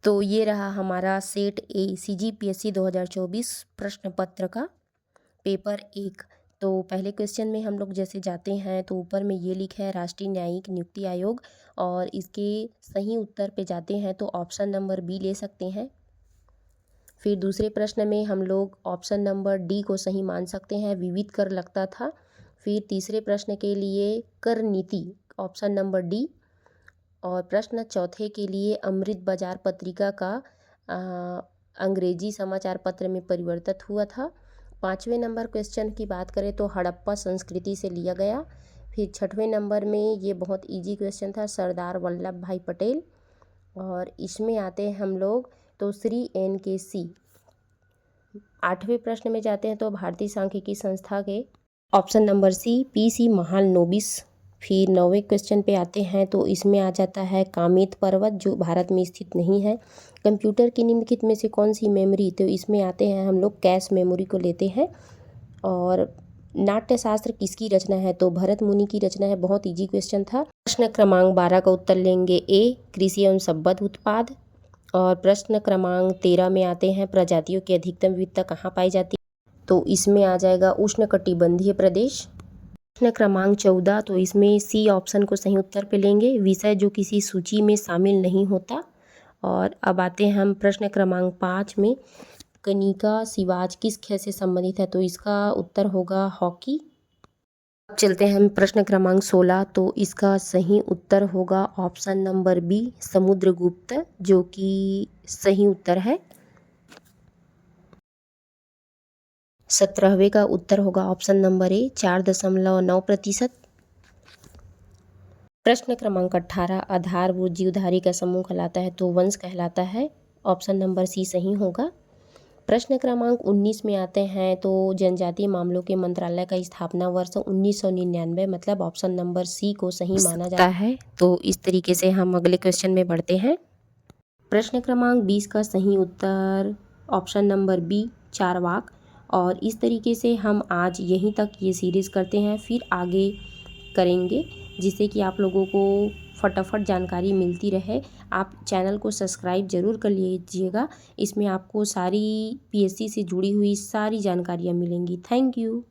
तो ये रहा हमारा सेट ए CGPSC 2024 प्रश्न पत्र का पेपर 1। तो पहले क्वेश्चन में हम लोग जैसे जाते हैं तो ऊपर में ये लिखा है राष्ट्रीय न्यायिक नियुक्ति आयोग, और इसके सही उत्तर पे जाते हैं तो ऑप्शन नंबर बी ले सकते हैं। फिर दूसरे प्रश्न में हम लोग ऑप्शन नंबर डी को सही मान सकते हैं, विविध कर लगता था। फिर तीसरे प्रश्न के लिए कर नीति ऑप्शन नंबर डी, और प्रश्न चौथे के लिए अमृत बाजार पत्रिका का अंग्रेजी समाचार पत्र में परिवर्तित हुआ था। पाँचवें नंबर क्वेश्चन की बात करें तो हड़प्पा संस्कृति से लिया गया। फिर छठवें नंबर में ये बहुत इजी क्वेश्चन था, सरदार वल्लभ भाई पटेल। और इसमें आते हैं हम लोग तो श्री NKC। आठवें प्रश्न में जाते हैं तो भारतीय सांख्यिकी संस्था के option number C PC Mahalanobis. फिर 9वें क्वेश्चन पे आते हैं तो इसमें आ जाता है कामेत पर्वत, जो भारत में स्थित नहीं है। कंप्यूटर की निम्नलिखित में से कौन सी मेमोरी, तो इसमें आते हैं हम लोग कैश मेमोरी को लेते हैं। और नाट्यशास्त्र किसकी रचना है, तो भरत मुनि की रचना है। बहुत इजी क्वेश्चन था। प्रश्न क्रमांक 12 का उत्तर लेंगे ए कृषि एवं संबद्ध उत्पाद। और प्रश्न क्रमांक 13 में आते हैं प्रजातियों की अधिकतम विविधता कहाँ पाई जाती है, तो इसमें आ जाएगा उष्णकटिबंधीय प्रदेश। प्रश्न क्रमांक 14 तो इसमें सी ऑप्शन को सही उत्तर पे लेंगे, विषय जो किसी सूची में शामिल नहीं होता। और अब आते हैं हम प्रश्न क्रमांक 5 में, कनिका शिवाज किस खेल से संबंधित है, तो इसका उत्तर होगा हॉकी। अब चलते हैं हम प्रश्न क्रमांक 16, तो इसका सही उत्तर होगा ऑप्शन नंबर बी समुद्रगुप्त, जो कि सही उत्तर है। 17वें का उत्तर होगा ऑप्शन नंबर ए 4.9%। प्रश्न क्रमांक 18 आधारभूत जीवधारी का समूह कहलाता है, तो वंश कहलाता है। ऑप्शन नंबर सी सही होगा। प्रश्न क्रमांक 19 में आते हैं तो जनजातीय मामलों के मंत्रालय का स्थापना वर्ष 1999, मतलब ऑप्शन नंबर सी को सही माना जाता है। तो इस तरीके से हम अगले क्वेश्चन में बढ़ते हैं। प्रश्न क्रमांक 20 का सही उत्तर ऑप्शन नंबर बी चारवाक। और इस तरीके से हम आज यहीं तक ये सीरीज़ करते हैं, फिर आगे करेंगे, जिससे कि आप लोगों को फटाफट जानकारी मिलती रहे। आप चैनल को सब्सक्राइब ज़रूर कर लीजिएगा, इसमें आपको सारी PSC से जुड़ी हुई सारी जानकारियाँ मिलेंगी। Thank you.